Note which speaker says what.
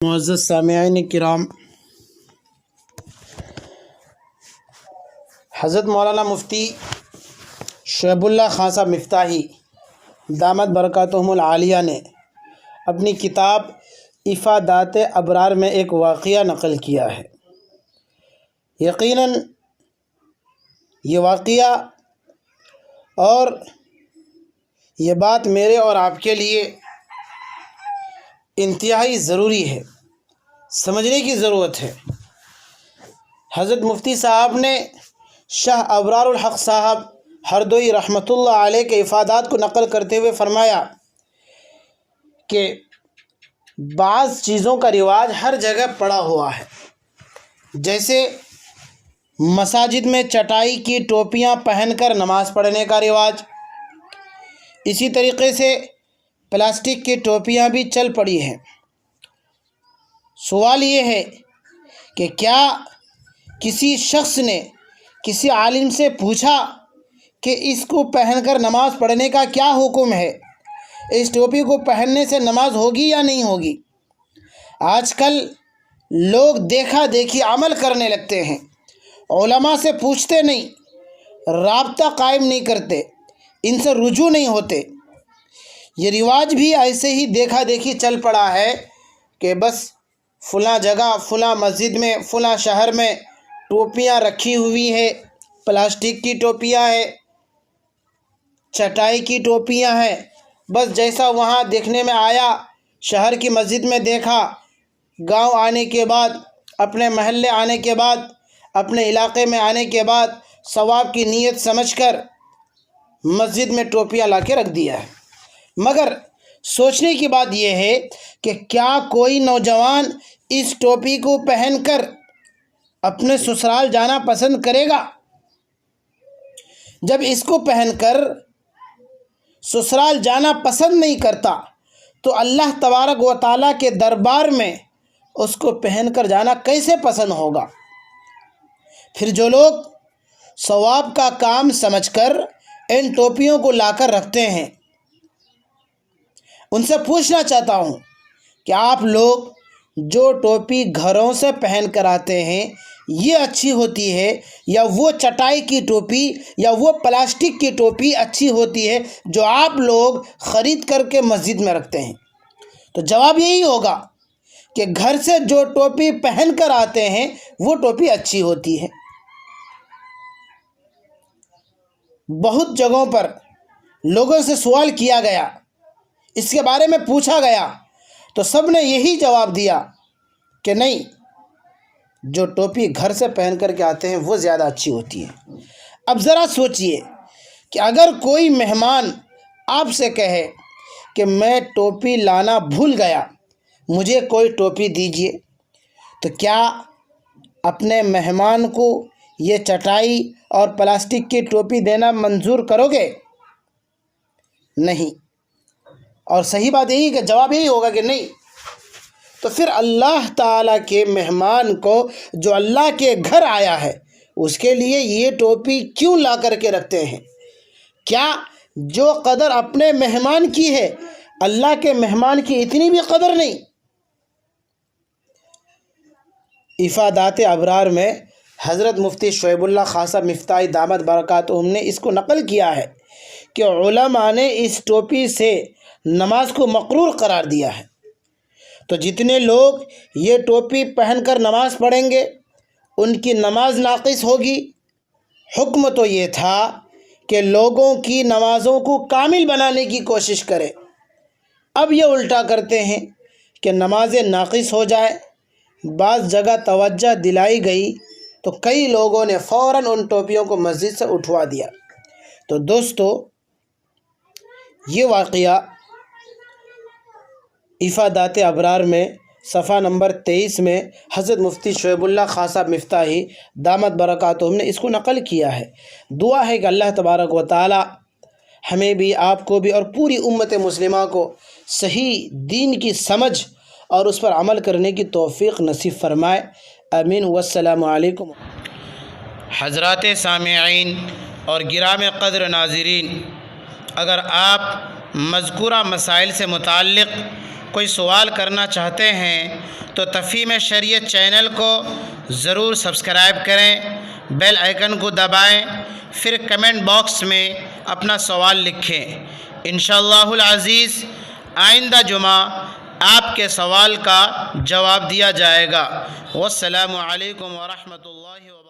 Speaker 1: معزز سامعین کرام، حضرت مولانا مفتی شعیب اللہ خان صاحب مفتاحی دامت برکاتہم العالیہ نے اپنی کتاب افادات ابرار میں ایک واقعہ نقل کیا ہے۔ یقیناً یہ واقعہ اور یہ بات میرے اور آپ کے لیے انتہائی ضروری ہے، سمجھنے کی ضرورت ہے۔ حضرت مفتی صاحب نے شاہ ابرار الحق صاحب ہردوئی رحمۃ اللہ علیہ کے افادات کو نقل کرتے ہوئے فرمایا کہ بعض چیزوں کا رواج ہر جگہ پڑا ہوا ہے، جیسے مساجد میں چٹائی کی ٹوپیاں پہن کر نماز پڑھنے کا رواج، اسی طریقے سے پلاسٹک کی ٹوپیاں بھی چل پڑی ہیں۔ سوال یہ ہے کہ کیا کسی شخص نے کسی عالم سے پوچھا کہ اس کو پہن کر نماز پڑھنے کا کیا حکم ہے؟ اس ٹوپی کو پہننے سے نماز ہوگی یا نہیں ہوگی؟ آج کل لوگ دیکھا دیکھی عمل کرنے لگتے ہیں، علماء سے پوچھتے نہیں، رابطہ قائم نہیں کرتے، ان سے رجوع نہیں ہوتے۔ یہ رواج بھی ایسے ہی دیکھا دیکھی چل پڑا ہے کہ بس فلاں جگہ، فلاں مسجد میں، فلاں شہر میں ٹوپیاں رکھی ہوئی ہے، پلاسٹک کی ٹوپیاں ہیں، چٹائی کی ٹوپیاں ہیں، بس جیسا وہاں دیکھنے میں آیا، شہر کی مسجد میں دیکھا، گاؤں آنے کے بعد، اپنے محلے آنے کے بعد، اپنے علاقے میں آنے کے بعد ثواب کی نیت سمجھ کر مسجد میں ٹوپیاں لا کے رکھ دیا ہے۔ مگر سوچنے کی بات یہ ہے کہ کیا کوئی نوجوان اس ٹوپی کو پہن کر اپنے سسرال جانا پسند کرے گا؟ جب اس کو پہن کر سسرال جانا پسند نہیں کرتا تو اللہ تبارک و تعالیٰ کے دربار میں اس کو پہن کر جانا کیسے پسند ہوگا؟ پھر جو لوگ ثواب کا کام سمجھ کر ان ٹوپیوں کو لا کر رکھتے ہیں، ان سے پوچھنا چاہتا ہوں کہ آپ لوگ جو ٹوپی گھروں سے پہن کر آتے ہیں یہ اچھی ہوتی ہے یا وہ چٹائی کی ٹوپی یا وہ پلاسٹک کی ٹوپی اچھی ہوتی ہے جو آپ لوگ خرید کر کے مسجد میں رکھتے ہیں؟ تو جواب یہی ہوگا کہ گھر سے جو ٹوپی پہن کر آتے ہیں وہ ٹوپی اچھی ہوتی ہے۔ بہت جگہوں پر لوگوں سے سوال کیا گیا، اس کے بارے میں پوچھا گیا تو سب نے یہی جواب دیا کہ نہیں، جو ٹوپی گھر سے پہن کر کے آتے ہیں وہ زیادہ اچھی ہوتی ہے۔ اب ذرا سوچئے کہ اگر کوئی مہمان آپ سے کہے کہ میں ٹوپی لانا بھول گیا، مجھے کوئی ٹوپی دیجئے، تو کیا اپنے مہمان کو یہ چٹائی اور پلاسٹک کی ٹوپی دینا منظور کرو گے؟ نہیں۔ اور صحیح بات یہی کہ جواب یہی ہوگا کہ نہیں۔ تو پھر اللہ تعالیٰ کے مہمان کو جو اللہ کے گھر آیا ہے اس کے لیے یہ ٹوپی کیوں لا کر کے رکھتے ہیں؟ کیا جو قدر اپنے مہمان کی ہے اللہ کے مہمان کی اتنی بھی قدر نہیں؟ افادات ابرار میں حضرت مفتی شعیب اللہ خان صاحب مفتاحی دامت برکاتہم نے اس کو نقل کیا ہے کہ علماء نے اس ٹوپی سے نماز کو مقرور قرار دیا ہے۔ تو جتنے لوگ یہ ٹوپی پہن کر نماز پڑھیں گے ان کی نماز ناقص ہوگی۔ حکم تو یہ تھا کہ لوگوں کی نمازوں کو کامل بنانے کی کوشش کرے، اب یہ الٹا کرتے ہیں کہ نمازیں ناقص ہو جائے۔ بعض جگہ توجہ دلائی گئی تو کئی لوگوں نے فوراً ان ٹوپیوں کو مسجد سے اٹھوا دیا۔ تو دوستو، یہ واقعہ افادات ابرار میں صفحہ نمبر 23 میں حضرت مفتی شعیب اللہ خان صاحب مفتاحی دامت برکاتہم نے اس کو نقل کیا ہے۔ دعا ہے کہ اللہ تبارک و تعالی ہمیں بھی، آپ کو بھی اور پوری امت مسلمہ کو صحیح دین کی سمجھ اور اس پر عمل کرنے کی توفیق نصیب فرمائے، آمین۔ والسلام علیکم۔ حضرات سامعین اور گرامی قدر ناظرین، اگر آپ مذکورہ مسائل سے متعلق کوئی سوال کرنا چاہتے ہیں تو تفہیم شریعت چینل کو ضرور سبسکرائب کریں، بیل آئیکن کو دبائیں، پھر کمنٹ باکس میں اپنا سوال لکھیں۔ انشاءاللہ العزیز آئندہ جمعہ آپ کے سوال کا جواب دیا جائے گا۔ والسلام علیکم ورحمۃ اللہ وبرکاتہ۔